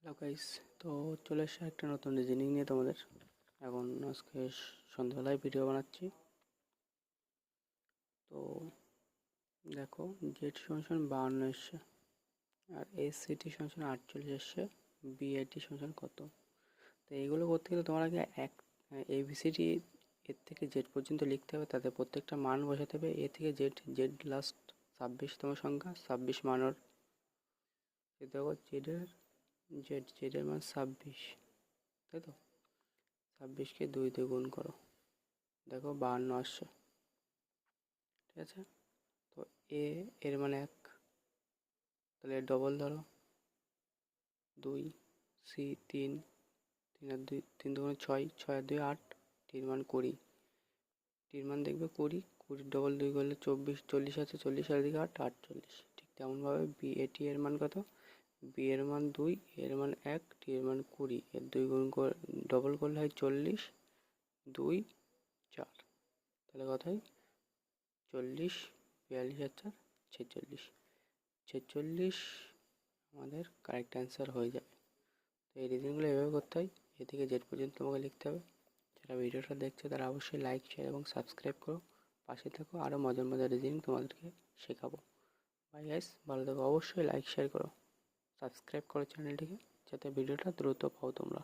Hello guys, তো চলে এসে একটা নতুন রিজনিং নিয়ে তোমাদের। এখন আজকে সন্ধ্যাবেলায় ভিডিও বানাচ্ছি। তো দেখো, জেড সমান 52 এসছে, আর এস সিটি সমান 48 এসছে, বিআইটি সমান কত। তো এইগুলো করতে গেলে তোমার আগে এবিসিডি এর থেকে জেড পর্যন্ত লিখতে হবে, তাদের প্রত্যেকটা মান বসাতে হবে। এ থেকে জেড, জেড লাস্ট 26তম সংখ্যা, 26 মানের। দেখো জেডের মান 26, তাই তো। 26কে 2 দিয়ে গুণ করো, দেখো 52 আসছে, ঠিক আছে। তো এর মানে 1, তাহলে ডবল ধরো 2, সি 3, 3 আর 2, 3 দুগুণে 6, 6 আর 2 8, টির মান 20, টির মান দেখবে 20, 20 ডবল 2 করলে 24, 40 আছে, 40 আর দিকে 8, 48। ঠিক তেমনভাবে বি এটি এর মান কত, বি এর মান 2, এর মান 1, টি এর মান 20, এর 2 গুণ করে ডবল করলে হয় 40, 2 4, তাহলে কত হয় 40, 42 আর 4 46, 46 আমাদের কারেক্ট অ্যান্সার হয়ে যাবে। তো এই রিজনিংগুলো এভাবে করতে হয়, এ থেকে জেড পর্যন্ত তোমাকে লিখতে হবে। যারা ভিডিওটা দেখছো তারা অবশ্যই লাইক, শেয়ার এবং সাবস্ক্রাইব করো, পাশে থাকো, আরও মজার মজার রিজনিং তোমাদেরকে শেখাবো। বাই গাইস, ভালো থাকো, অবশ্যই লাইক শেয়ার করো, সাবস্ক্রাইব করো চ্যানেলটিকে, যাতে ভিডিওটা দ্রুত পাও তোমরা।